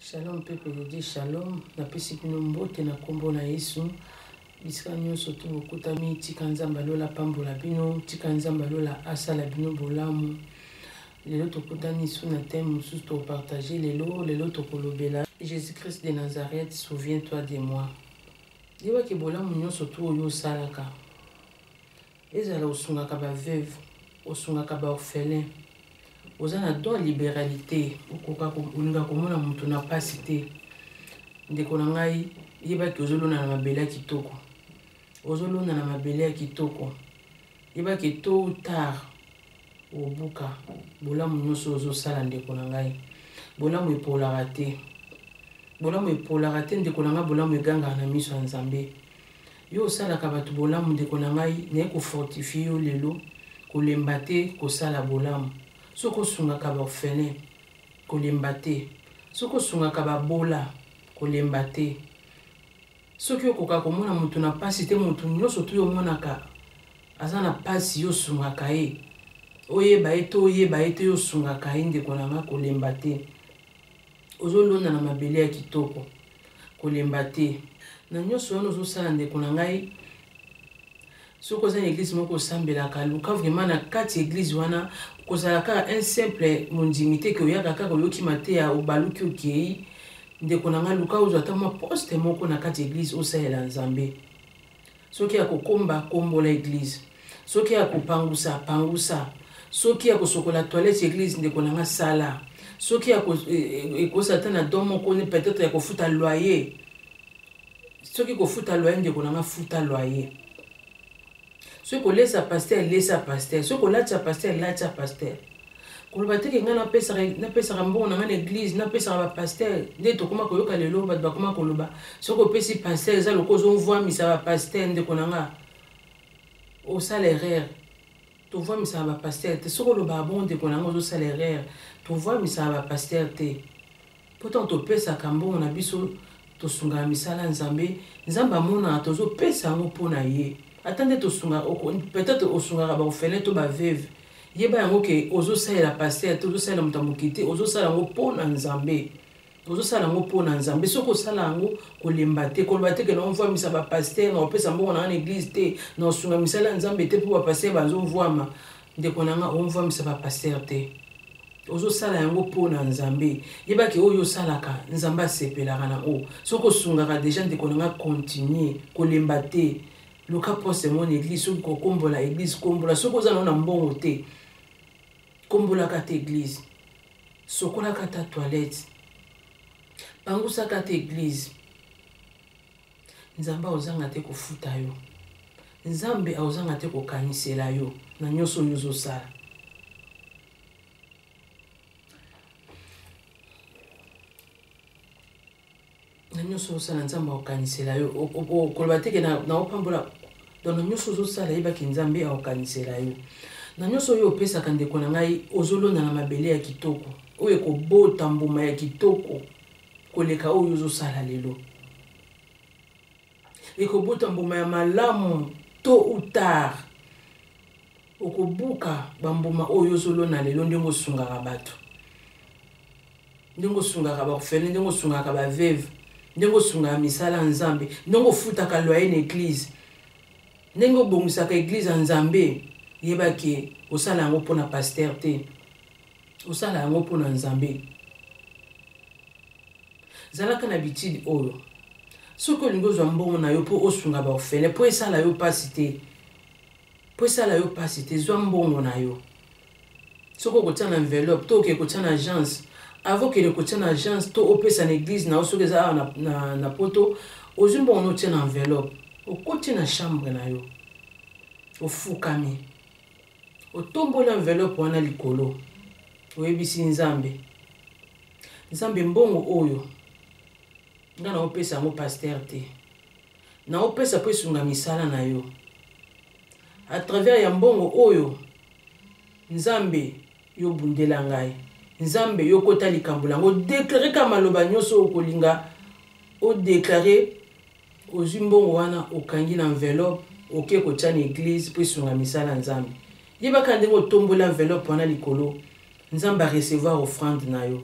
Shalom peuple de Dieu, shalom. Na pesi bino mbote na kombo na Yesu. Bisika nyonso tu bokutami tika nzamba lola pambola bino, tika nzamba lola asala bino bolamu. Lelo tokutani su na thème mosusu to partager lelo tokolobela. Jésus-Christ de Nazareth, souviens-toi de moi. Liba ki bolamu nyonso tu oyo salaka. Ezala osungaka ba veuve, osungaka ba orphelin. Ozana don libéralité, okoka kolinga komona mutu na pasi te. Ndeko na ngai yebaki ozolona na mabele ya kitoko. Ozolona na mabele ya kitoko. Yebaki tôt ou tard obuka bolamu nyonso ozosala ndeko na ngai. Bolamu epolaka te. Bolamu epolaka te ndeko na ngai, bolamu eganga na miso ya Nzambe. Yo osalaka bato bolamu ndeko na ngai, naye kofortifie yo lelo, kolemba te kosala bolamu. Soko sungaka ba orphelin, kolemba te. Soko sungaka ba bola, kolemba te. Soki okoka komona mutu na pasi te, mutu nyonso tu yo monaka aza na pasi yo sungaka ye. Oyeba ete yo sungaka ye ndeko na nga, kolemba te. Ozolonda na mabele ya kitoko, kolemba te. Na nyonso wana ozosala ndeko na ngai, soko oza na église moko osambelaka, luka vraiment na kati église wana kozalaka un simple mondimité ke oyaka kaka oyokima te ya obaluki okei. Ndeko na nga luka ozwa ata mwa poste moko na kati église osalela Nzambe. Soki ya kokomba kombola église, soki ya kopangusa pangusa, soki ya kosokola toilette église ndeko na nga sala, soki ya ekosa ata na don moko peut-être ya kofuta loyer, soki kofuta loyer ndeko na nga futa loyer. Soki kolesa pasteur lesa pasteur, soki kolatisa pasteur latisa pasteur. Koloba te ke nga napesaka mbongo na nga na église, napesaka ba pasteur nde tokoma koyoka lelo bato bakoma koloba. Soki opesi pasteur eza loko ozomvwamisa ba pasteur ndeko na nga, osala erreur. Tovwamisaka ba pasteur te. Soki oloba bon ndeko na nga ozosala erreur, tovwamisaka ba pasteur te. Pourtant topesaka mbongo na biso, tosungaka misala Nzambe, Nzambe amonaka tozopesa yango mpona ye. Attendez to sunga peut-être au sunga ba orphelin to ba veuve. Yeba yango ke ozosalela pasteur, ozosalela mutamukite, ozosalela ngo pona Nzambe. Ozosalela ngo pona Nzambe. Soko sala yango kolemba te, koloba te ke na onvwa misa ba pasteur, na opesa mbongo na église te, na sunga misala Nzambe te pour ba pasteur bazomvwama. Ndeko na nga onvwa misa ba pasteur te. Ozosala yango pona Nzambe. Yeba ke oyo salaka Nzambe asepelaka na o. Soko sungaka déjà ndeko na nga continuer kolemba te. Luka poste mon église, soki kokombola église kombola, soki oza na mbongo te, kombola kata église, sokola kata toilette, pangusa kata église. Nzambe ozanga te kofuta yo. Nzambe ozanga te kokanisela yo na nyonso oyo ozosala. Na nyonso osala Nzambe akokanisela yo. Koloba te ke na opambola donc na nyonso ozosala yebaki Nzambe akokanisela yo. Na nyonso oyo opesaka ndeko na ngai ozolonda na mabele ya kitoko, oyo ekobota mbuma ya kitoko koleka oyo ozosala lelo. Ekobota mbuma ya malamu tôt ou tard. Okobuka bambuma oyo ozolona lelo ndenge osungaka bato, ndenge osungaka ba orphelin, ndenge osungaka ba veuve, ndenge osungaka misala Nzambe, ndenge ofutaka loyer na église, ndenge obongisaka église ya Nzambe. Yebaki osala yango mpona pasteur te, osala yango mpona Nzambe. Zalaka na bitidi oyo, soki olingi ozwa mbongo na yo mpo osunga ba orphelin, mpo esala yo pasi te, mpo esala yo pasi te, zwa mbongo na yo. Soki okotia na enveloppe to oke kotia na agence, avant que kotia na agence to opesa na église na soki eza na poto, ozwi mbongo no tia na enveloppe, okoti na chambre na yo, ofukami, otombola enveloppe wana likolo, oyebisi Nzambe. Nzambe mbongo oyo nga na opesa yango pasteur te, na opesa po esunga misala na yo. À travers ya mbongo oyo Nzambe yo bundela ngai, Nzambe yo kota likambo lango, déclarer ka maloba nyonso okolinga o déclarer. Ozwi mbongo wana okangi na enveloppe, oke kotia na église po esunga misala Nzambe. Yebaka ndenge otombola enveloppe wana likolo, Nzambe a recevoir offrande na yo.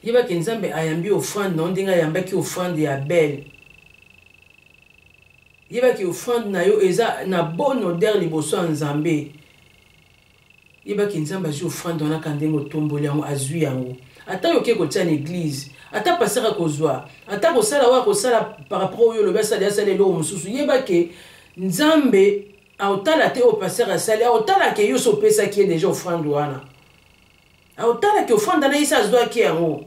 Yeba ki nzambe ayambi offrande na ndinga yamba ki offrande ya Abel. Yeba ki offrande na yo eza na bonne odeur liboso ya nzambe. Yeba ki nzambe azu offrande wana kandengo tomboli yango azwi yango. Ata yoke kotia na église, ata passer kozwa, ata kosala wa kosala par rapport au lo basa ya sala lo mususu. Yeba ki nzambe aotala te o passer asali, aotala ke yo so pesa ki déjà offrande wana. Aotala ke offrande na isa azwa ki yango.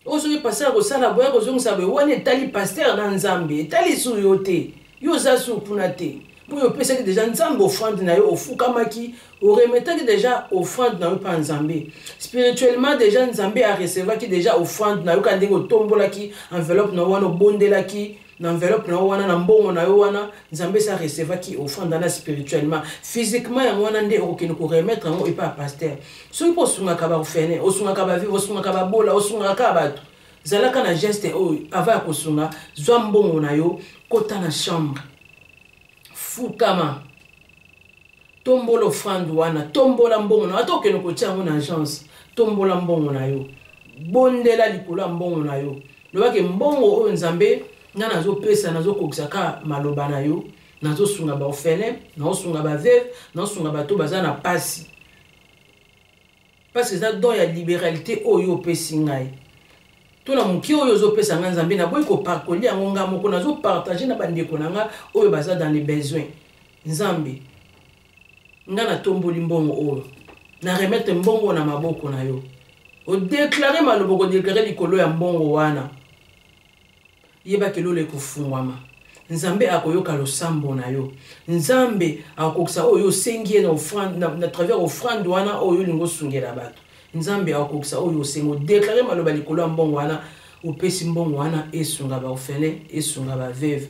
Oso ki passer kosala boya kozongisa be wana etali pasteur na nzambe, etali su yo te. Yo za su puna te. Pour yo pesa ki déjà nzambe offrande na yo ofukamaki, o remetaki déjà offrande na yo pa nzambe. Spirituellement déjà nzambe a recevoir ki déjà offrande na yo ka ndenge tombola ki enveloppe na wana bondela ki na enveloppe na wana na mbongo na yo wana nzambe sa recevoir ki offrande na spirituellement. Physiquement ya wana nde okene ko remettre ngo epa pasteur. So ipo sunga ka ba ofene, osunga ka ba vivre, osunga ka ba bola, osunga ka ba zalaka na geste o ava ko sunga zwa mbongo na yo kota na chambre. Fukama tombola offrande wana tombola mbongo na ato keno kotia ngo na agence tombola mbongo na yo bondela likolo mbongo na yo lobake mbongo oyo nzambe nga nazo pesa nazo kokisaka maloba na yo nazo sunga ba ofele nazo sunga ba veuve nazo sunga bato baza na pasi parce que ça don ya libéralité oyo pesi ngai to na muki oyo zo pesa nga nzambe na boy ko parcoler yango nga moko nazo partager na bandeko na nga oyo baza dans les besoins nzambe nga na tomboli mbongo oyo na remettre mbongo na maboko na yo o déclarer maloboko déclarer likolo ya mbongo wana yeba kelo le kufungwama nzambe akoyoka losambo na yo nzambe akokisa oyo sengie na offrande na travers offrande wana oyo lingo sungela bato nzambe akokisa oyo sengo déclarer maloba likolo ya mbongo wana opesi mbongo wana esunga ba ofele esunga ba veuve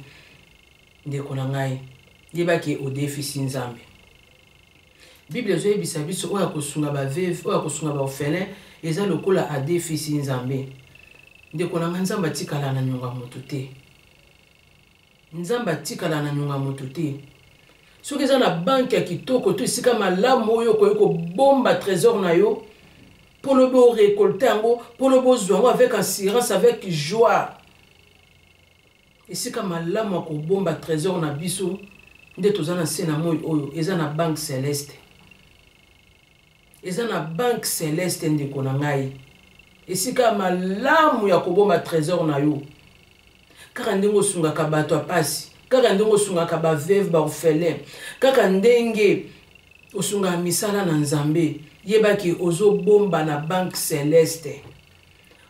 ndeko na ngai yeba ki o déficit nzambe Bible zo yebisa biso oya kosunga ba veuve oya kosunga ba ofele eza lokola a déficit nzambe ndeko na nzambe atikala na nyonga moto te nzambe atikala na nyonga moto te soki eza na banke ya kitoko to esika malamu oyo ko bomba trésor na yo pour le beau récolter yango pour le beau zwango avec assurance avec joie esika malamu ko bomba trésor na biso nde tozana sena moyo oyo eza na banque céleste eza na banque céleste ndeko na ngai esika malamu ya kobomba trésor na yo kaka ndenge osungaka bato apasi kaka ndenge osungaka ba veuve ba orphelin kaka ndenge osungaka misala na nzambe yebaki ozobomba na banque céleste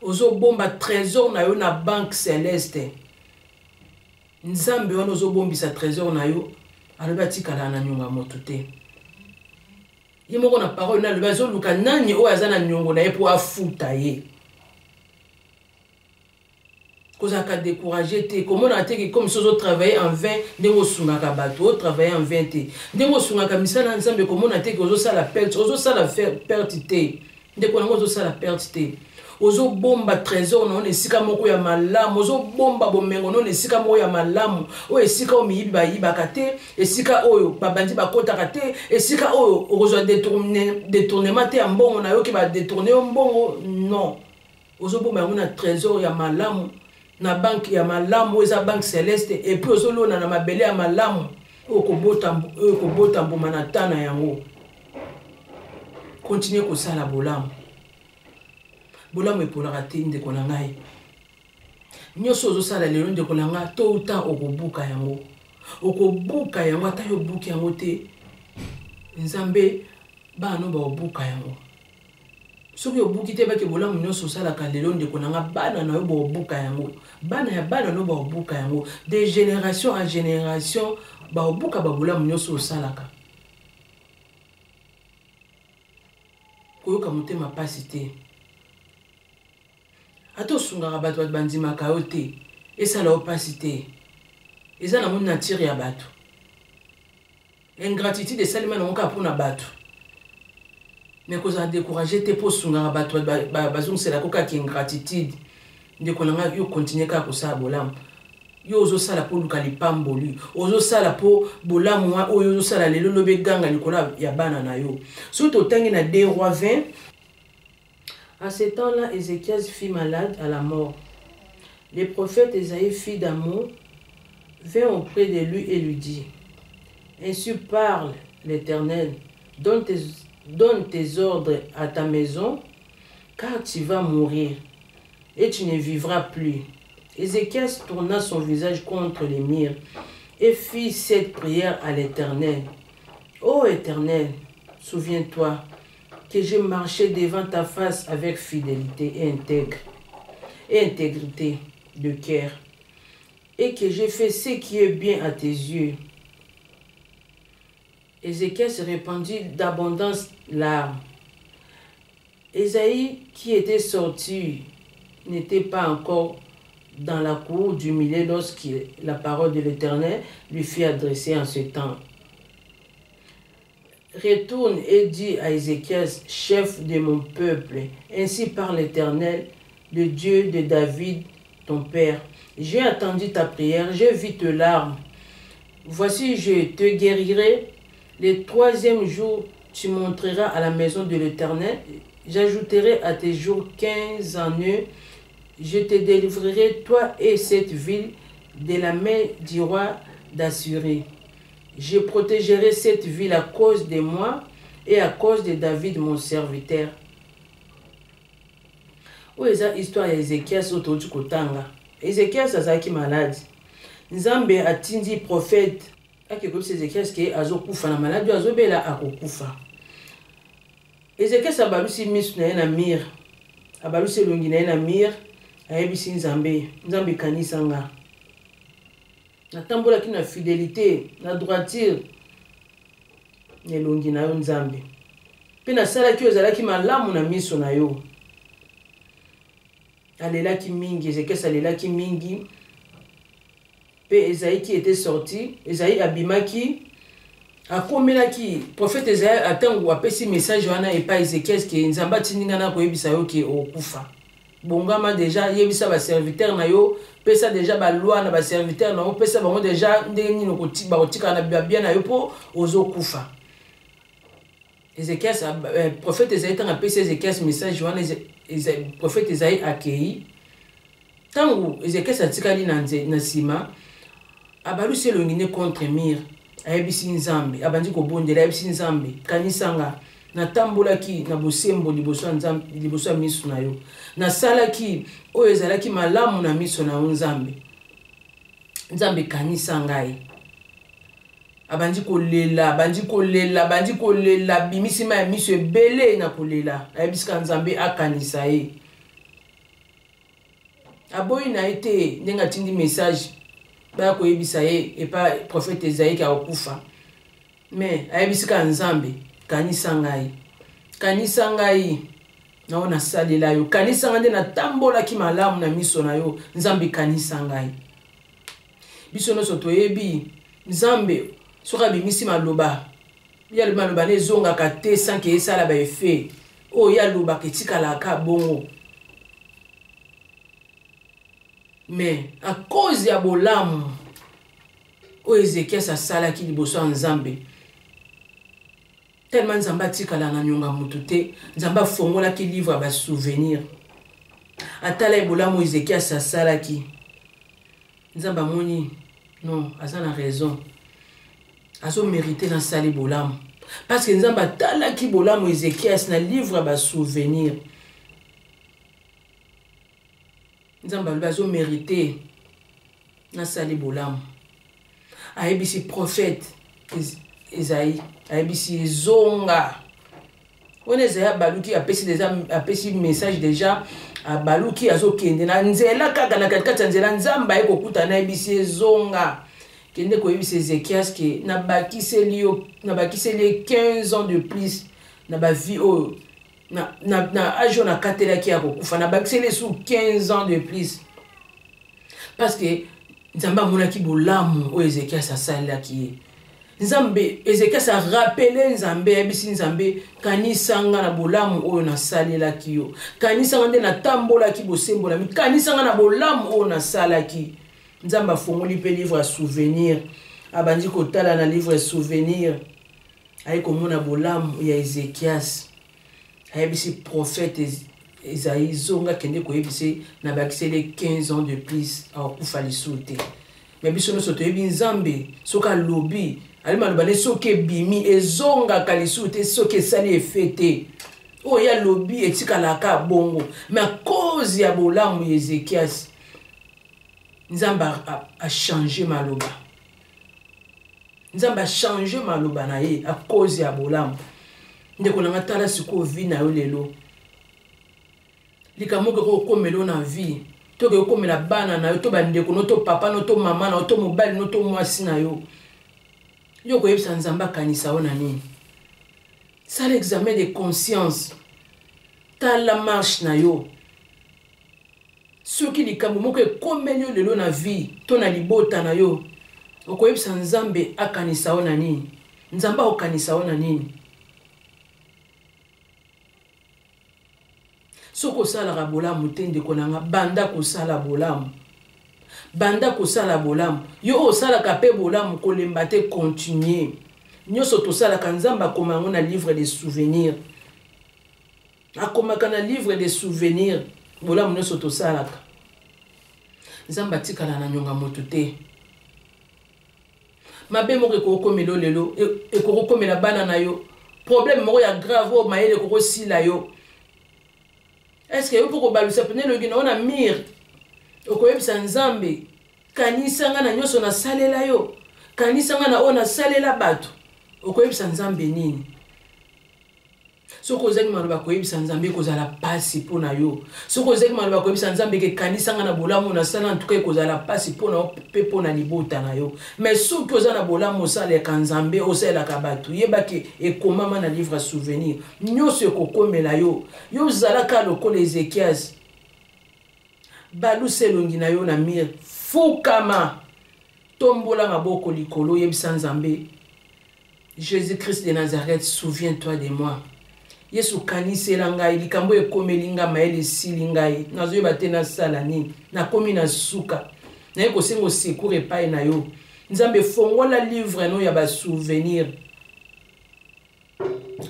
ozobomba trésor na yo na banque céleste nzambe wana ozobombisa trésor na yo alobi atikala na nyonga moto te ye moko na parole na alobi azoluka nani oyo aza na nyongo na ye mpo afuta ye kozaka découragé te komona te comme si ozotravaille en vain ndenge osungaka bato otravaille en vain te ndenge osungaka misala ya nzambe komona te ozosala perte te ndeko nango ozosala perte te ozobomba trésor na ono esika moko ya malamu ozobomba bomengo na ono esika moko ya malamu oyo esika oyo miyibi bayibaka te esika oyo babandi bakotaka te esika oyo okozwa détournement te ya mbongo na yo ke badétourne yo mbongo non ozobomba yango na trésor ya malamu na banque ya malamu eza banque céleste et puis ozolona na mabele ya malamu oyo kobota mbuma na tana yango continue kosala bolamu bolamu epolaka te ndeko na ngai nyonso ozosala lelo ndeko na ngai to uta okobuka yango ata yo buki yango te nzambe bano baobuka yango soki obuki te bake bolamu nyonso osalaka lelo ndeko na ngai bana na yo baobuka yango bana ya bana no baobuka yango de génération en génération baobuka babolamu nyonso osalaka koyoka motema pasi te ata osungaka bato bandimaka yo te esala yo pasi te eza na moni nature ya bato ingratitude esalema nango kaka mpona bato mais kozala découragé te mpo osungaka bato bazongiselaka kaka ingratitude ndeko na ngai yo continue kaka kosala bolamu yo ozosala mpo luka lipamboli ozosala mpo bolamu oyo ozosala lelo lobe ganga likolo ya bana na yo soki totangi na 2 Rois 20 À ce temps-là, Ézéchias fut malade à la mort. Le prophète Ésaïe, fils d'Amos, vint auprès de lui et lui dit, « Ainsi parle l'Éternel, donne tes ordres à ta maison, car tu vas mourir, et tu ne vivras plus. » Ézéchias tourna son visage contre les murs et fit cette prière à l'Éternel. « Ô Éternel, souviens-toi que j'ai marché devant ta face avec fidélité et intégrité de cœur, et que j'ai fait ce qui est bien à tes yeux. » Ézéchias répandit d'abondantes larmes. Ésaïe, qui était sorti, n'était pas encore dans la cour du milieu lorsque la parole de l'Éternel lui fut adressée en ce temps. « Retourne et dis à Ézéchias, chef de mon peuple, ainsi parle l'Éternel, le Dieu de David, ton père. J'ai entendu ta prière, j'ai vu tes larmes. Voici, je te guérirai. Le troisième jour, tu monteras à la maison de l'Éternel. J'ajouterai à tes jours 15 années. Je te délivrerai, toi et cette ville, de la main du roi d'Assyrie. Je protégerai cette ville à cause de moi et à cause de David, mon serviteur. » Où est cette histoire d'Ézéchias autour du Kotanga? Ézéchias azaki malade. Nzambe atindi prophète. Akekobisa Ézéchias ke azokufa na malade azobela akokufa. Ézéchias abalusi misu na ye na mir. Abalusi elongi na ye na mir. Ayebisi Nzambe. Nzambe kanisa nga. Natambolaki na fidélité, na droiture. Elongi na yo Nzambe. Pe nasalaki ozalaki malamu na miso na yo. Alelaki mingi, Ézéchias alelaki mingi. Pe Esaïe qui était sorti, Esaïe abimaki, akomelaki, prophète Esaïe atango apesi message wana epa Ézéchias ke Nzamba tininga na koyebisa yo ke okufa. Bongama déjà yebisa ba serviteur na yo, pesa déjà ba loi na ba serviteur na yo, pesa bango déjà ndenge nini kotika kotika na bien na yo po ozokufa. Ézéchias prophète Esaïe tanga apesi Ézéchias message wana prophète Esaïe akei. Tango Ézéchias atikali na sima, abalusi elongine contre mir, ayebisi Nzambe, abandi kobondela ayebisi Nzambe, kanisanga, natambolaki na bosembo liboso ya Nzambe, liboso ya miso na yo. Nasalaki oyo ezalaki malamu na miso na yo Nzambe. Nzambe kanisa ngai. Abandi kolela, bimisima ya miso ebele na kolela, ayebisi ka Nzambe akanisa ye. Aboyi na été nenga tindi message ba ko yebisa ye et pas prophète Esaïe ka okufa. Mais ayebisi ka Nzambe kanisa ngai na ona salela yo kanisa ngande na tambola ki malamu na miso na yo Nzambe kanisa ngai. Biso no soto yebi Nzambe soka bimisi maloba ya le maloba ne zonga ka te sans que ça la ba effet o ya loba ke tikala ka bongo. Mais à cause ya bolamu o Ézéchias asalaki liboso ya Nzambe tellement Nzambe atikala na nyonga mutu te, Nzambe afongolaki livre ba souvenir atala bolamu Ézéchias asalaki. Nzambe amoni non aza na raison azo mériter na sali bolamu parce que Nzambe atalaki bolamu Ézéchias na livre ba souvenir. Nzamba bazo mérité na sali bolamu. Ayebisi prophète Esaïe, ayebisi zonga. On Esaïe baluki apesi message déjà a baluki azo kende na nzela kaka na katikati nzela Nzamba ekokuta na ayebisi zonga. Kende ko yebisi Ézéchias ke na bakiseli 15 ans de plus na ba vie o na ajo na katela ki akokufa na bakiseli sous 15 ans de plus parce que Nzambe amonaki bolamu o Ézéchias asalaki. Nzambe Ézéchias a rappelé Nzambe ebisi Nzambe kanisanga na bolamu oyo na salelaki yo kanisanga nde na tambolaki bosembola mi kanisanga na bolamu oyo na salaki. Nzambe afongoli pe livre à souvenir abandi kotala na livre à souvenir ay komona bolamu ya Ézéchias. Ayebisi prophète Esaïe zonga kende koyebise na bakise les 15 ans de plus a okufa lisuté. Mais biso no soto yebi nzambe soka lobi ali maloba ne soke bimi ezonga kalisute soke sali efete. O ya lobi etikalaka bongo. Mais à cause ya bolamu Ezekias nzambe a changé maloba. Nzambe a changé maloba na ye à cause ya bolamu. Ndeko na ngatala siko vi na yo lelo. Likamoko ko komelo na vie. To ke komela bana na yo to bandeko no to papa no to mama na to mobali no to mwasi na yo. Yo ko yebisa nzamba kanisa ona nini. Ça l'examen de conscience. Ta la marche na yo. Soki likambo moko komelo lelo na vie, to na libota na yo. Oko yebisa nzambe akanisa ona nini. Nzamba okanisa ona nini. Soko sala bolamu tende konanga banda ko sala bolamu. Banda ko sala bolamu. Yo sala kape bolamu ko lembate continuer. Nyoso to sala kanzamba komango na livre de souvenirs. Akomaka na livre de souvenirs. Bolamu nyoso to sala ka. Nzamba tikala na nyonga moto te. Mabe mo ko komelo lelo e ko komela bana na yo. Problème mo ya grave o maele ko sila yo. Est-ce que vous pouvez balusa pene le gina ona mir okoyebisa nzambe kanisa nga na nyoso na salela yo kanisa nga na ona salela bato okoyebisa nzambe nini soko zeki maloba koyebisa nzambe kozala pasi pona yo soko zeki maloba koyebisa nzambe ke kanisa nga na bolamu na sala en tout cas kozala pasi pona pe pona libota na yo mais soki oza na bolamu sala ka nzambe osala ka bato yebake ekomama na livre souvenir nyoso ekokomela yo yo zalaka lokola Ezekias balu selongi na yo na mir fukama tombola maboko likolo yebisa nzambe Jésus-Christ de Nazareth, souviens-toi de moi. Yesu kanisela ngai likambo ekomeli nga maele sili ngai nazoyeba te na sala nini nakomi na suka naye kosengo secours epai na yo nzambe fongola livre no ya ba souvenir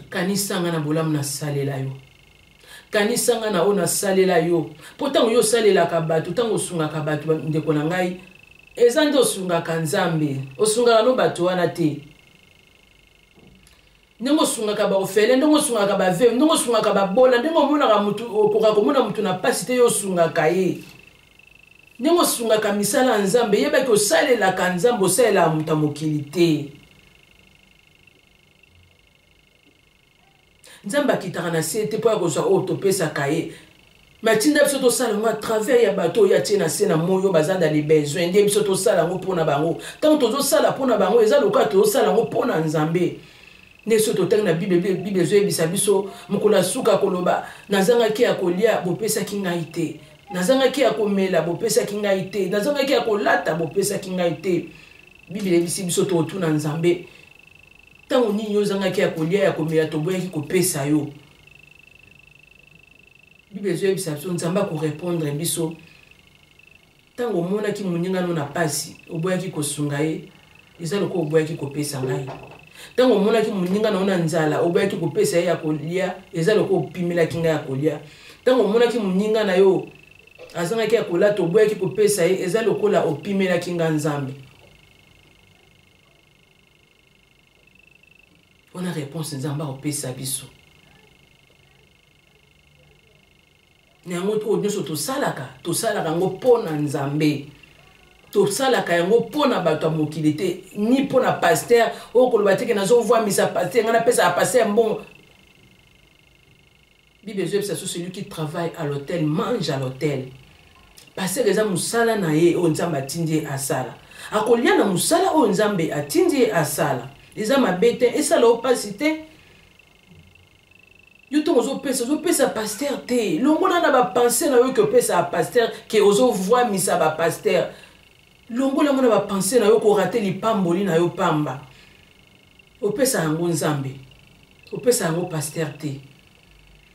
kanisa nga na bolamu na salela yo kanisa nga na ona salela yo potango yo salela ka bato tango sunga ka bato ndeko na ngai ezande osunga ka nzambe osunga no bato wana te Nengo sunga ka ba ofele, nengo sunga ka ba veve, nengo sunga ka ba bola, nengo mona ka mutu okoka komona mutu na pasite yo sunga ka ye. Nengo sunga ka misala nzambe yeba ko sale la ka nzambe osala muta mokili te. Nzamba kitaka na sete po ya kozwa o topesa ka ye. Matinda biso to sala ngo à travers ya bato ya tina sena moyo bazanda les besoins ndie biso to sala ngo pona bango. Tant tozo sala pona bango eza loka to sala ngo pona nzambe. Neso to tang na Bible zo ebisa biso mukula suka koloba nazanga ki akolia bopesa kingai te nazanga ki akomela bopesa kingai te nazanga ki akolata bopesa kingai te Bible ebisi biso to tuna nzambe tango nini ozanga ki akolia akomela to boya ki kopesa yo Bible zo ebisa biso nzamba ko répondre biso tango mona ki muninga no na pasi oboya ki kosunga ye ezalo ko oboya ki kopesa ngai tango mona ki muninga na ona nzala oboya ki kopesa ya kolia ezalo ko pimela kinga ya kolia tango mona ki muninga na yo azanga ki akola to oboya ki kopesa ye ezalo ko la opimela kinga nzambe on a réponse nzamba opesa biso nyango to nyoso to salaka ngo pona nzambe to salaka yango pona bato mokili te ni pona pasteur o koloba te ke nazo voir misa pasteur ngana pesa pasteur bon Bible zo c'est celui qui travaille à l'hôtel mange à l'hôtel pasteur eza musala na ye o nzamba tindi asala akolia na musala o nzambe atindi asala eza mabete esala o pasite yo to ozo pesa pasteur te longola na ba penser na yo que pesa pasteur que ozo voir misa ba pasteur longola mona ba penser na yo ko rater lipamboli na yo pamba opesa yango nzambe opesa yango pasteur te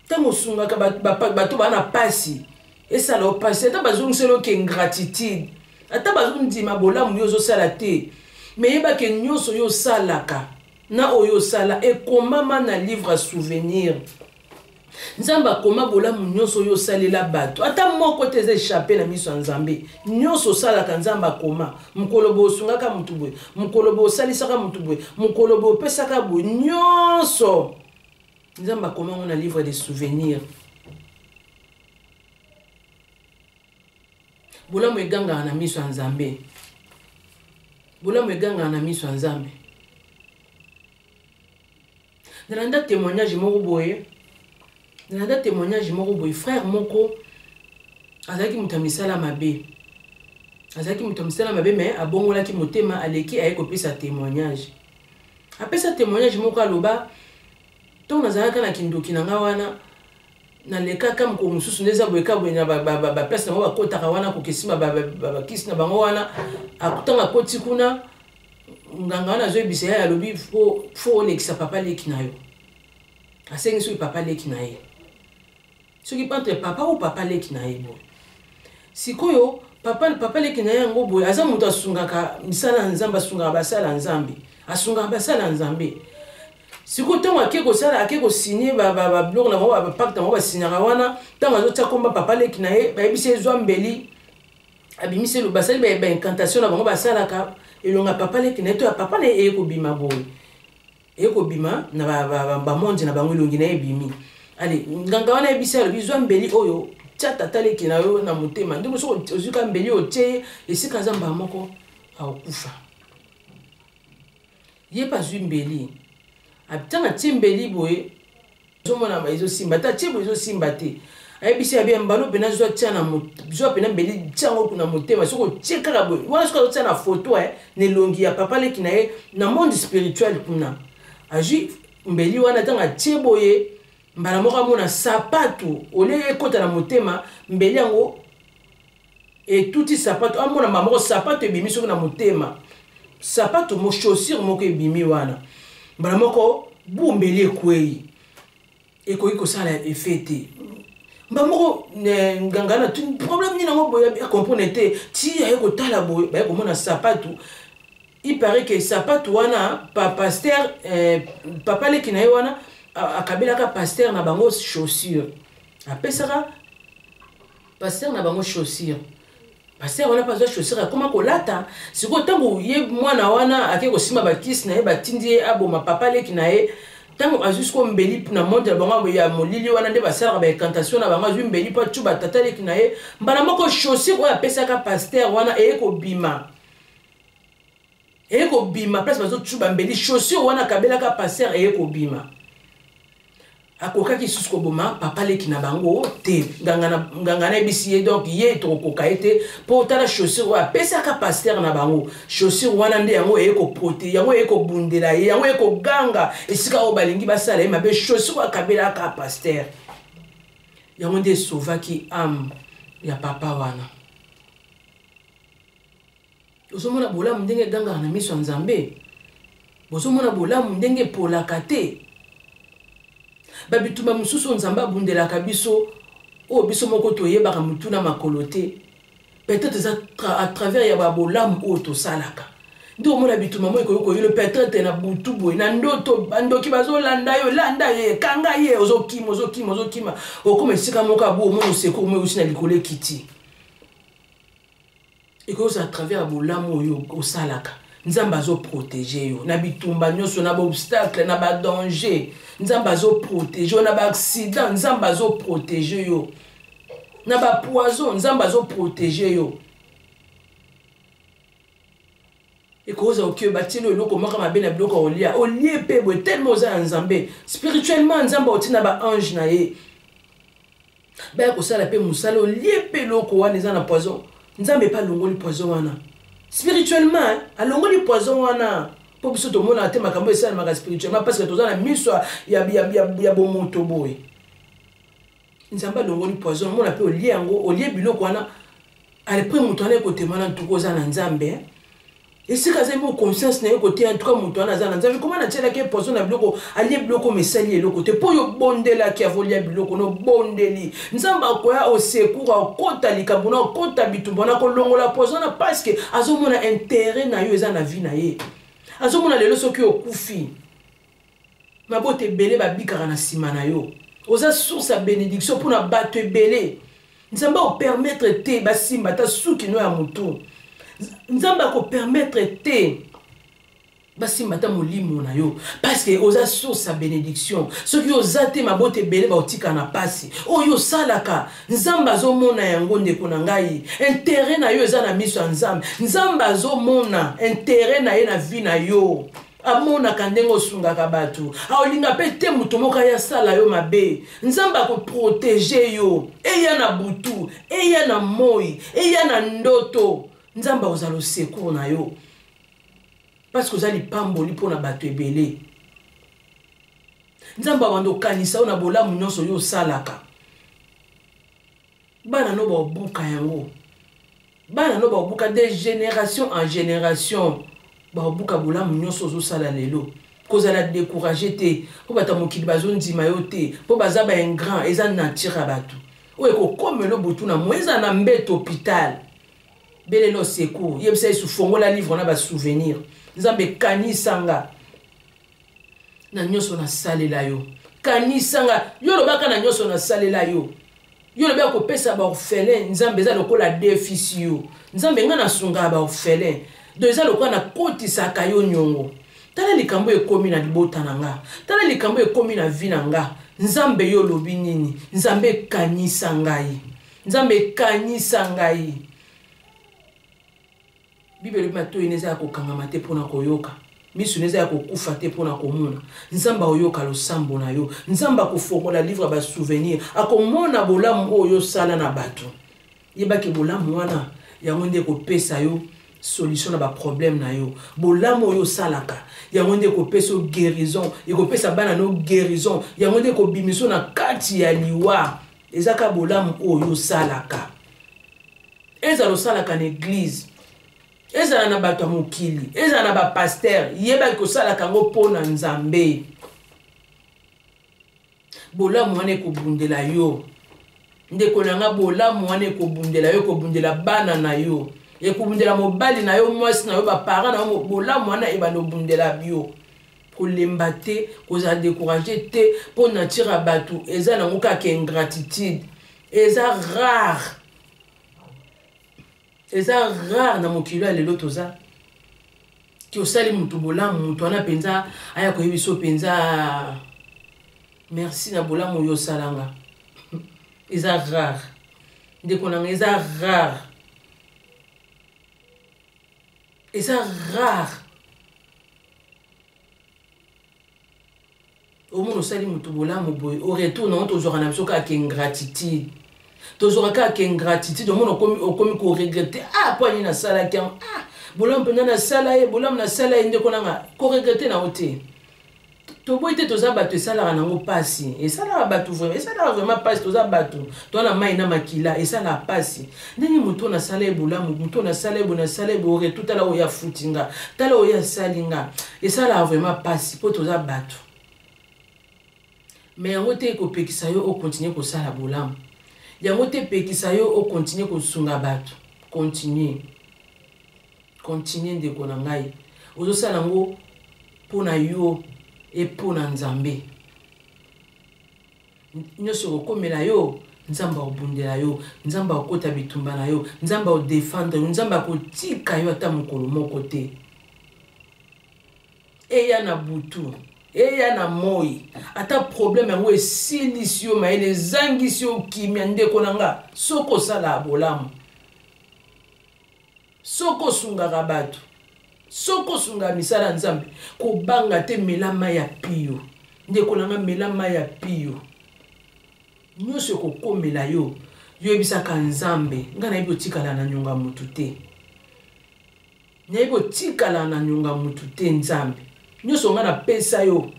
tango sunga ka bato bana pasi esala o pasteur ta bazonguselo ke ingratitude ata bazondima bolamu yo zo sala te mais yeba ke nyoso yo salaka na oyo sala ekomama na livre souvenir Nzamba koma bolamu nyonso yo salela bato ata moko te eza échappé na miso ya Nzambe nyonso salaka nzamba koma mukolo bo sungaka mutu boye mukolo bo salisaka mutu boye mukolo bo pesaka boye nyonso nzamba koma on a livre des souvenirs bolamu eganga na miso ya Nzambe bolamu eganga na miso ya Nzambe nalanda témoignage moko boye nalanda témoignage moko boye frère moko azalaki mutu misala mabe azalaki mutu misala mabe mais abongolaki motema aleki aye kopesa témoignage apesa témoignage moko aloba to nazalaka na kindoki na nga wana nalekaka moko mosusu ndeza boyeka boye na baplace nango bakotaka wana kokesima bakisi na bango wana akutanga koti kuna nganga wana azoyebisa ye alobi fo olekisa papa leki na yo asengi soki papa leki na ye soki entre papa ou papa leki na ye boye sikoyo papa leki na ye yango boye aza moto asungaka misala ya Nzambe asungaka basala ya Nzambe asungaka basala ya Nzambe sikoyo ntango ake kosala ake kosinye babiloko na bango bapacte na bango basinyaka wana ntango azotia komba papa leki na ye bayebisi ezwa mbeli abimisi basali baincantation na bango basalaka elonga papa leki na ye to ya papa na ye ekobima boye ekobima na bamonje na bango elongi na ye ebimi ale nganga wana ebisi alobi zwa mbeli oyo tia tata leki na yo na motema ndenge soki ozuka mbeli otie esika Nzambe moko akokufa ye pa zwi mbeli abitanga tie mbeli boye ozomona ezosimba ta tie boye ezosimba te ayebisi abi mbalo pena zwa tia na zwa pena mbeli tia ngo na motema soki otie kaka boye wana soki otia na photo na elongi ya papa leki na ye na monde spirituel kuna azwi mbeli wana tanga tie boye mbala moko amona sapatu ole ekota na motema mbeli yango etuti sapatu amona mamoko sapatu ebimi soki na motema sapatu mo chaussure moko ebimi wana mbala moko bu mbeli ekwei ekoki kosala efete mbala moko nganga na problème nini yango boye akomprene te ti aye kotala boye baye komona sapatu il paraît que sapatu wana pasteur papa leki na ye wana akabelaka pasteur na bango chaussure apesaka pasteur na bango chaussure pasteur wana pas chaussure akoma kolata siko tango ye mwana wana ake kosima bakisi na ye batindi ye aboma papa leki na ye tango azusko mbeli na monde bango ya molili wana nde basalaka baincantation na bango azwi mbeli pa tu batata leki na ye mbala moko chaussure oyo apesaka pasteur wana ekobima place bazo tuba mbeli chaussure wana kabelaka pasteur ekobima akokaki susu koboma papa leki na bango te nganga na ebisi ye donc ye tokokoka ye te mpo otala chaussure oyo apesaka pasteur na bango chaussure wana nde yango ekoprote yango ekobundela ye yango ekoganga esika oyo balingi basala ye mabe chaussure oyo akabelaka pasteur yango nde esovaki ame ya papa wana ozomona bolamu ndenge egangaka na miso ya Nzambe bozomona bolamu ndenge epolaka te babituma mususu Nzambe abundelaka biso o biso moko toyebaka mutu na makolo te peut-être à travers ya babolamu oyo tosalaka nde omona bituma mo ekoki koyilo peut-être na butu boye na ndoto bandoki bazolanda yo landa ye kanga ye ozokima okoma esika moko abu omona oseko omo osi na likolo ekiti ekoki à travers ya bolamu oyo osalaka Nzambe azoprotege yo na bitumba nyonso na baobstacle na badanger Nzambe azoprotege yo na baaccident Nzambe azoprotege yo na bapoison Nzambe azoprotege yo ekoza okyo batilo eloko moko mabe na biloko olia olie pe boye tellement oza ya Nzambe spirituellement Nzambe otina ba ange na ye baya kosala pe musala olie pe eloko wana eza na poison Nzambe pa longoli poison wana spirituellement alongoli poison wana po biso to mona te makambo esala maka spirituellement parce que tozana miso ya bomoto boye Nzambe alongoli poison mona pe olie yango olie biloko wana après muto wana ekotemana ntuko za na Nzambe esika za mo conscience na côté en tout cas muto wana za na Nzambe comment na tiela ke poison na biloko alie biloko mesali eloko te po yo bondela ki avolia biloko no bondeli Nzambe akoya au secours akota likambo na akota bitumba na kolongola poison na parce que azomona intérêt na yo eza na vie na ye azomona lelo soki okufi mabote belé babikaka na sima na yo oza source ya bénédiction pour na bato ebele nzambe opermettre te basimba ta suki no ya motu nzambe akopermettre te basimba ta molimo na yo parce que oza source ya bénédiction soki oza te mabota ebele baotika na pasi oyo osalaka nzambe azomona yango ndeko na ngai intérêt na yo eza na miso ya nzambe nzambe azomona intérêt na ye na vie na yo amonaka ndenge osungaka bato aolinga mpe te moto moko ayasala yo mabe nzambe akoprotege yo eya na butu eya na moi eya na ndoto nzambe ozala osecour na yo parce que oza lipamboli mpo na bato ebele nzambe abanda okanisa yo na bolamu nyonso yo osalaka bana no baobuka yango bana no baobuka de génération en génération baobuka bolamu nyonso ozosala lelo kozala découragé te mpo bata mokili bazondima yo te mpo baza baingrand eza nature ya bato oyo ekokomela butu na mo eza na mbeto hôpital belelo secours yebisa yesu fongola livre na basouvenir nzambe kanisanga na nyonso nasalela yo kanisanga yo lobaka na nyonso nasalela yo yo lobi akopesa baorphelin nzambe eza lokola defisi yo nzambe nga nasungaka baorphelin do eza lokola nakotisaka yo nyongo tala likambo ekomi na libota na nga tala likambo ekomi na vi na nga nzambe yo lobi nini nzambe kanisa ngai nzambe kanisa ngai Bible mato ineza ya kokangama te pona koyoka misu neza ya kokufa te pona komona nzamba oyoka losambo na yo nzamba kofongola livre ba souvenir akomona bolamu oyo sala na bato yebaki bolamu wana yango nde kopesa yo solution na ba problème na yo bolamu oyo salaka yango nde kopesa yo guérison ekopesa bana no guérison yango nde kobimiso na kati ya liwa ezaka bolamu oyo salaka ezalo salaka na église ezala na bato ya mokili ezala na bapaster yebaki kosalaka yango mpo na nzambe bolamu wana ekobundela yo ndeko na nga bolamu wana ekobundela yo ekobundela bana na yo ekobundela mobali na yo mwasi na yo baparent na yo bolamu wana ebana obundela bio kolemba te kozala découragé te mpo nature ya bato eza nango kaka ingratitude eza rare eza rare na mokili ya lelo toza ki osali mutu bolamu mutu wana penza aya koyebiso penza merci na bolamu oyo osalanga eza rare ndeko nanga eza rare omona osali mutu bolamu boye oretour nango tozwaka na biso kaka ingratitude tozwaka kaka ingratitude omona okomi koregrete po ani nasalaki yango bolamu mpenza nasala ye bolamu nasala ye ndeko nanga koregrete nango te toboyi te toza bato esalaka nango mpasi esalaka bato esalaka vraiment mpasi toza bato towana mai na makila esalaka mpasi ndenge moto nasala ye bolamu moto nasala ye bo nasala ye bo oretour tala oyo afuti nga tala oyo asali nga esalaka vraiment mpasi mpo toza bato me yango te ekopekisa yo okontinue kosala bolamu yango te pekisa yo okontinue kosunga bato continue ndeko na ngai ozosala yango mpo na yo mpo na nzambe nyonso okomela yo nzambe akobundela yo nzambe akokota bitumba na yo nzambe akodefendre yo nzambe akotika yo ata mokolo moko te eya na butu eya na moi ata problème yango esilisi yo mayele ezangisi yo kimia ndeko na nga soko osala bolamu soko osungaka bato soko osunga misala nzambe kobanga te melama ya pio ndeko na nga melama ya pio nyonso ekokomela yo yoyebisaka nzambe nga nayebi otikala na nyonga mutu te nayebi otikala na nyonga mutu te nzambe nyonso nga napesa yo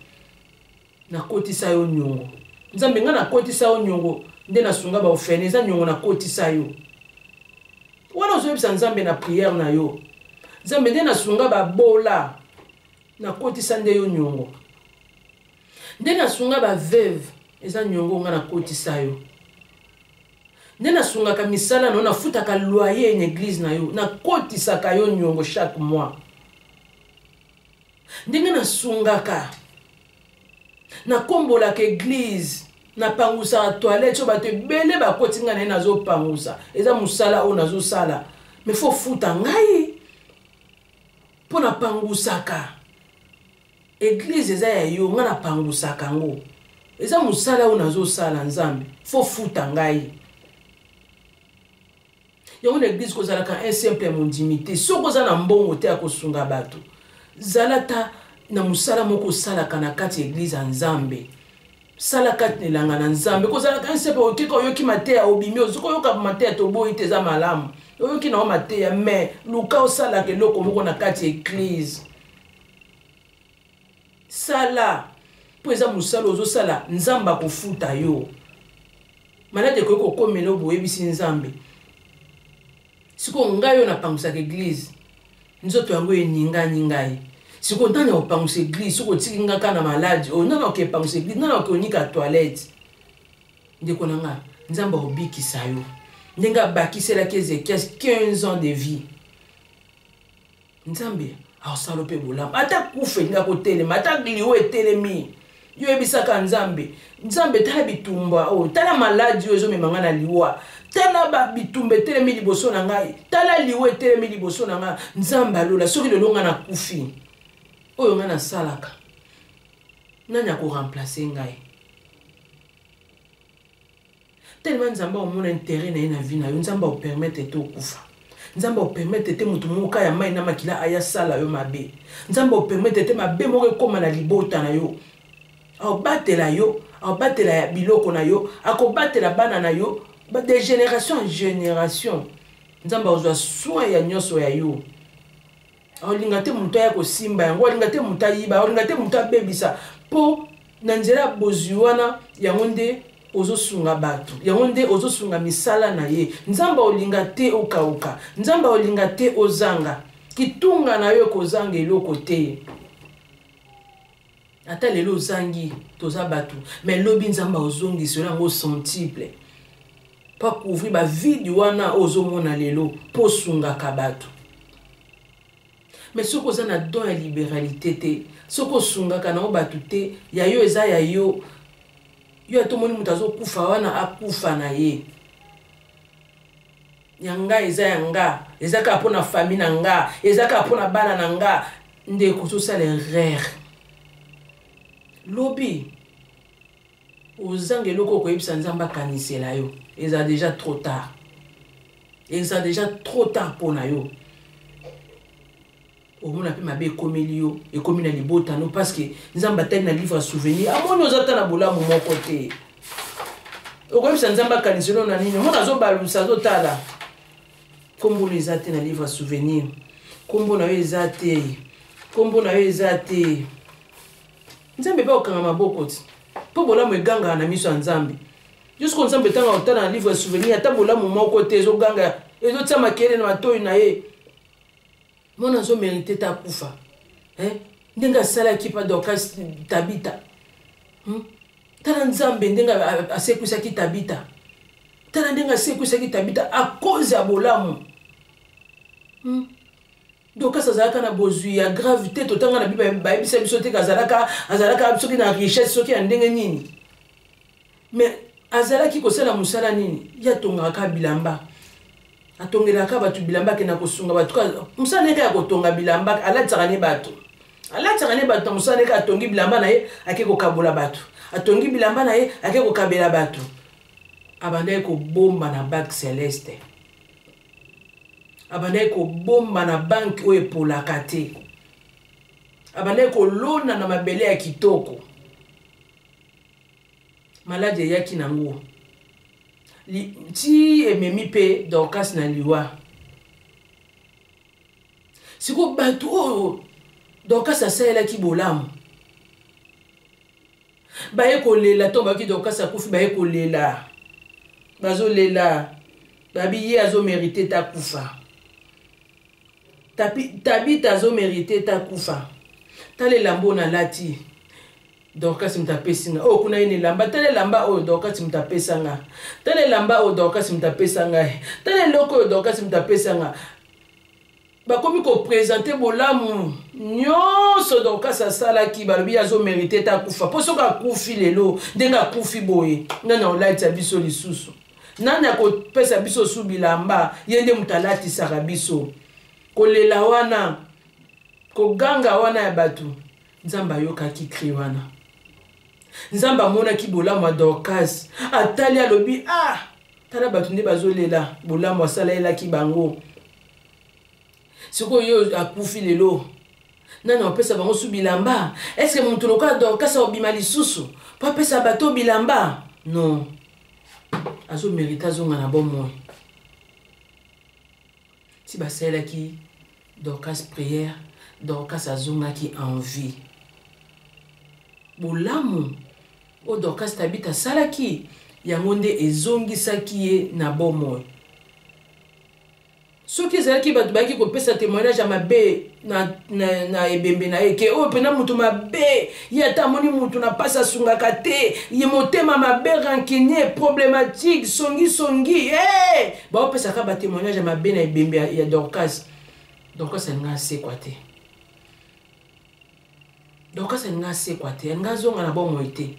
nakotisa yo nyongo nzambe nga nakotisa yo nyongo nde nasunga baofene eza nyongo nakotisa yo wana ozoyebisa nzambe na priere na yo nzambe nde nasunga babola nakotisa nde yo nyongo nde nasunga baveve eza nyongo nga nakotisa yo nde nasungaka misala na yo nafutaka loyer na église na yo nakotisaka yo nyongo chaque mois ndenge nasungaka nakombolaka église na pangusa toilette so bato ebele bakotinga na ye nazopangusa eza mosala oyo nazosala mais faut futa ngai mpo napangusaka église eza ya yo nga napangusaka yango eza mosala oyo nazosala nzambe faut futa ngai yango na église kozalaka un simple mondimité soki oza na mbongo te ya kosunga bato zala ta na mosala moko osalaka na kati ya église ya nzambe sala kati nelanga na nzambe kozalaka un simple okeka oyoki mateya obimi ozoki oyoka mateya toboyi te eza malamu oyoki nao mateya mais luka osalaka eloko moko na kati ya église sala mpo eza mosala ozosala nzambe akofuta yo malade ekoki kokomela boyebisi nzambe siko ngai oyo napangusaka église nzoto yango eningani ngai siko nani opangusa église siko otiki nga kaka na maladi oyo nani okepangusa église nani okeonika toilette ndeko na nga nzambe obikisa yo ndenge abakiselaki Ezekias 15 ans de vie nzambe aosala mpe bolamu ata kufa elinga kotelema ata liwo etelemi yo ebisaka nzambe tala bitumba oyo tala maladi oyo ezomemanga na liwa tala bitumba etelemi liboso na ngai tala liwo etelemi liboso na ngai nzambe alola soki lelo nga na kufi oyo nga nasalaka nani akoremplace ngai tellement nzambe omona intérêt na ye na vie na yo nzambe opermettre te okufa nzambe opermettre te mutu moka ya mai na makila aya sala yo mabe nzambe opermettre te mabe moko ekoma na libota na yo aobatela yo aobatela ya biloko na yo akobatela bana na yo de génération en génération nzambe ozwa soin ya nyonso ya yo aolinga te mutu aya kosimba yango aolinga te mutu ayiba aolinga te mutu abebisa mpo na nzela bozwi wana yango nde ozosunga bato yango nde ozosunga misala na ye nzambe olinga te okauka nzambe olinga te ozanga kitunga na yo kozanga eloko te ata lelo ozangi toza bato mais lobi nzambe ozongisa yango centuple pa couvrir ba vide wana ozomona lelo po sungaka bato mais soki oza na don ya libéralité te soki osungaka nango bato te ya yo eza ya yo yo atomoni mutu azokufa wana akufa na ye yanga eza yanga eza kaka mpo na famille na nga eza kaka mpo na bana na nga ndeko tosala erreur lobi ozanga eloko okoyebisa nzambe akanisela yo eza déjà trop tard eza déjà trop tard mpo na yo omona mpe mabe ekomeli yo ekomi na libotano parce que nzambe atali na livre ya souvenir amoni oza ta na bolamu moko te okoyebisa nzambe akaniselo na nini omona azobalusa azotala kombono eza te na livre ya souvenir kombo na yo eza te kombo na yo eza te nzambe mpe okanga maboko ti mpo bolamu egangaka na miso ya nzambe jusko nzambe tanga otala na livre ya souvenir ata bolamu moko te ezoganga ezotia makele na matoyi na ye mona zo mérité ta kufa ndenge asalaki pa Dorcas Tabita tala nzambe ndenge asekwisaki Tabita tala ndenge asekwisaki Tabita a cause ya bolamu Dorcas azalaka na bozwi ya gravité totanga na bible bayebisa biso te azalaka soki na richesse soki ya ndenge nini mais azalaki kosala mosala nini ya tongaka bilamba atongelaka bato bilamba ke na kosunga bato musala neka ya kotonga bilamba alatisaka ne bato musala neka atongi bilamba na ye ake kokabola bato atongi bilamba na ye ake kokabela bato abandaki kobomba na banque céleste abandaki kobomba na banque oyo epolaka te abandaki kolona na mabele ya kitoko maladi eyaki nango ti ememi mpe Dorcas na liwa siko bato oyo Dorcas asalelaki bolamu baye kolela to baki Dorcas akufi baye kolela bazolela babi ye azomérité ta kufa Tabita azomérité ta kufa talela mbona lati Dorcas mtapesinga kuna yene lamba tele lamba oyo Dorcas mtapesanga tele lamba oyo Dorcas mtapesanga tele loko oyo Dorcas mtapesanga bakomi ko présenter bolamu nyonso Dorcas asalaki balobi azo mérité ta kufa po soka kufi lelo ndenga kufi boye nana olaita biso lisusu nana ko pesa biso su bilamba yende mutalati saka biso kolela wana koganga wana ya batu nzamba yokaki kri wana nzamba mona ki bolamu ya Dorcas atali alobi tala batu nde bazolela bolamu asala elaki bango siko yo akufi lelo nana opesa bango su bilamba est-ce que mutu lokola Dorcas obima lisusu po apesa bato bilamba non azo mérite azonga na bomoi si basalelaki Dorcas prière Dorcas azongaki en vie bolamu o Dorcas tabita salaki yango nde ezongisaki ye na bomoi soki ezalaki bato bayaki kopesa témoignage ya mabe na ebembe na ye ke oyo mpena mutu mabe ye ata amoni mutu na pasi asungaka te ye motema mabe rancunier problématique songisongi baopesaka batémoignage ya mabe na ebembe ya Dorcas alinga asekwa te Dorcas alinga asekwa te alinga azonga na bomoi te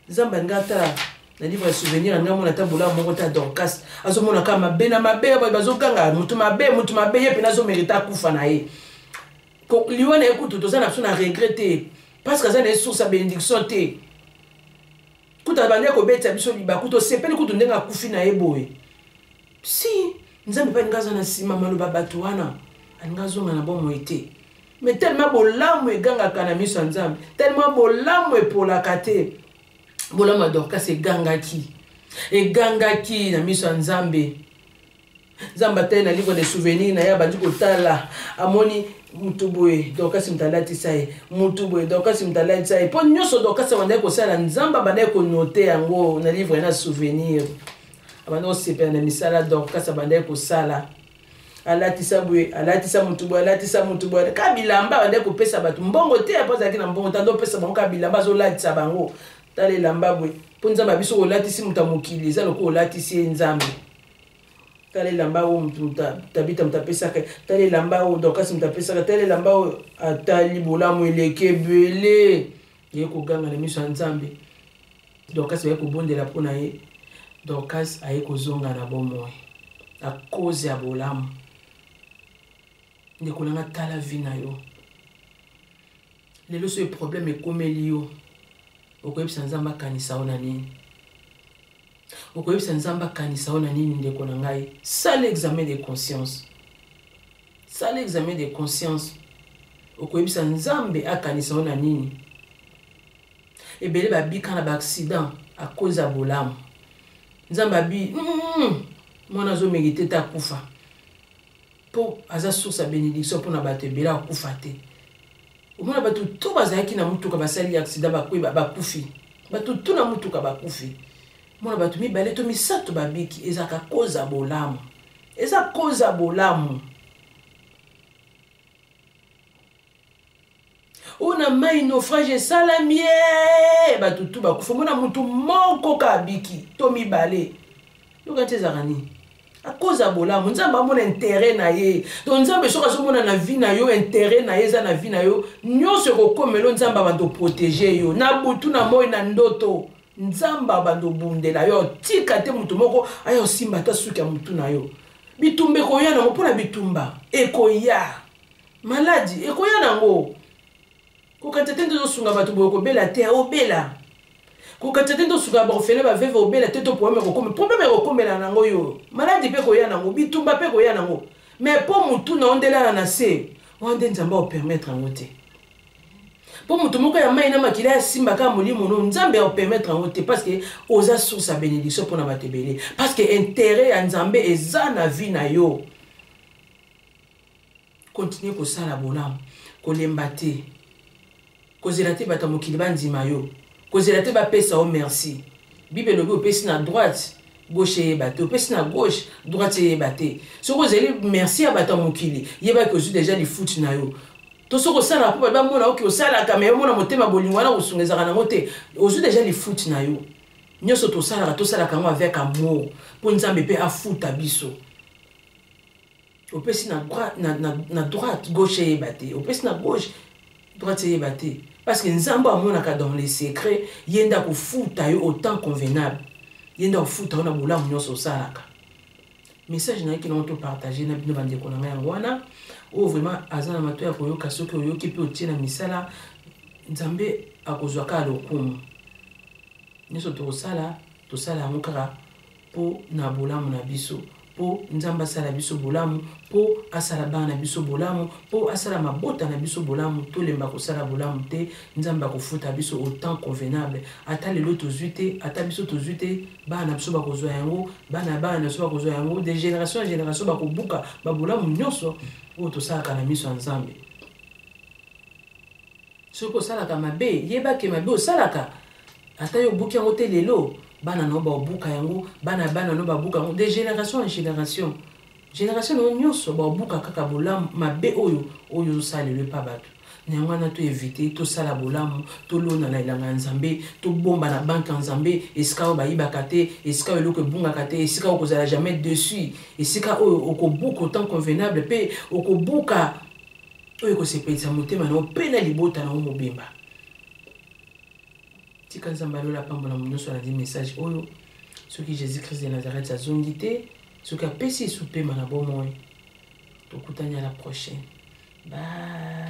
nzambe alinga ata na livre souvenir anga mona tabola moko ta Dorcas azomona ka mabe na mabe bazokanga mutu mabe ye pena zo mérita kufa na ye ko liwana ekutu toza na na regretter parce que ça ne source à bénédiction te kuta bande ko beta biso libaku to sepeli kutu ndenga kufi na ye boye si nzambe pa ngaza na sima maloba batu wana angazonga na bomo ete mais tellement bolamu eganga kana miso nzambe tellement bolamu epolaka te bolamu Dorcas egangaki na miso nzambe nzamba te na livre de souvenirs na ya bandi kotala amoni mutu boye Dorcas mutalatisa ye mutu boye Dorcas mutalatisa ye po nyonso Dorcas abandaki kosala nzamba abandaki konote yango na livre na souvenir abandaki kosepela na misala Dorcas abandaki kosala alatisa boye alatisa mutu boye ka bilamba abandaki kopesa bato mbongo te apozalaki na mbongo tando opesa bango ka bilamba azolatisa bango tale lamba boye po nzambe biso olatisi mutu ya mokili eza lokola olatisi ye nzambe tale lamba o mutu tabita mutapesaka tale lamba o Dorcas mutapesaka tale lamba o atali bolamu eleke ebele ye koganga na miso ya nzambe Dorcas aye kobondela mpo na ye Dorcas aye kozonga na bomoi a cause ya bolamu ndeko nanga tala vi na yo lelo so e problème ekomeli yo okoyebisa nzambe akanisa o na nini okoyebisa nzambe akanisa o na nini ndeko na ngai sala examen de conscience okoyebisa nzambe akanisa o na nini ebele babika na baaccident a cause ya bolamu nzambe abi mwana azomérite te akufa po aza source ya bénédiction mpona bato ebele akufa te omona bato to bazalaki na mutuka basali accident bakufi bato to na mutuka bakufi mona bato mibale to misato babiki ezaka koza bolamu eza koza bolamu ona mai naufrage esalami bato to bakufi mona mutu moko ka abiki to mibale yoka te ezaka nini akoza bolamu nzambe amona intérêt na ye donc nzambe soki azomona na vie na yo intérêt na ye eza na vie na yo nyonso ekokomela nzambe abando protéger yo na butu na moi na ndoto nzambe abando bundela yo tika te mutu moko aya osimba ata suki ya mutu na yo bitumba ekoya nango mpona bitumba ekoya maladi ekoya nango kokata te nde ozosunga bato boye kobela te obela kokata te tosuka baorphelin baveve obela te to problème ekokomela nango yo maladi mpe koya nango bitumba mpe koya nango mais mpo mutu na ondelala na se wande nzambe aopermettre yango te mpo mutu moko ya mai na makila ya simbaka molimo no nzambe aopermettre yango te parce que oza source ya bénédiction mpona bato ebele parce que intérêt ya nzambe eza na vie na yo continue kosala bolamu kolemba te kozela te bato ya mokili bandima yo kozela te bapesa o merci bible elobi opesi na droite gauche eyeba te opesi na gauche droite eyeba te soki ozali merci ya bato ya mokili yebaki ozwi deja lifuti na yo to soki osalaka mpo bato bamona oki osalaka me omona motema bolingo wana kosunga ezaka nango te ozwi deja lifuti na yo nyonso tosalaka yango avec amour mpo nzambe mpe afuta biso opesi na droite gauche eyeba te, opesi na gauche droite eyeba te, parce que nzambe amonaka dans les secrets ye nde akofuta yo au temps convenable, ye nde akofuta yo na bolamu nyonso osalaka. Message nayaki nango topartage na bino bandeko na ngai yango wana oyo vraiment aza na matoyi ya koyoka soki oyoki mpe otie na misala nzambe akozwa kaka lokumu. Nyonso tokosala tosala yango kaka mpo na bolamu na biso, mpo nzambe asala biso bolamu, mpo asala bana na biso bolamu, mpo asala mabota na biso bolamu. Tolemba kosala bolamu te, nzambe akofuta biso au temps convenable. Ata lelo tozwi te, ata biso tozwi te, bana na biso bakozwa yango, bana na biso bakozwa yango, de génération en génération bakobuka babolamu nyonso oyo tosalaka na miso ya nzambe. Soki osalaka mabe yebake mabe osalaka, ata yo obuki yango te lelo bana no baobuka yango, bana no babuka yango, de génération en génération. Génération no nyonso baobuka kaka bolamu mabe oyo osalelwe pa bato. Yango wana to éviter tosala bolamu, tolona na elanga nzambe, tobomba na banke ya nzambe, esika oyo bayibaka te, esika oyo eloko ebungaka te, esika oyo kozala jamais dessus, esika oyo okobuka au temps convenable mpe okobuka oyo kosepelisa motema na mpe na libota na mobimba. Tika nzambe alola pambola nyonso na di message oyo soki Jésus Christ de Nazareth azongi te, soki apesi esu pema na bomoi. Tokutani à la prochaine. Bye.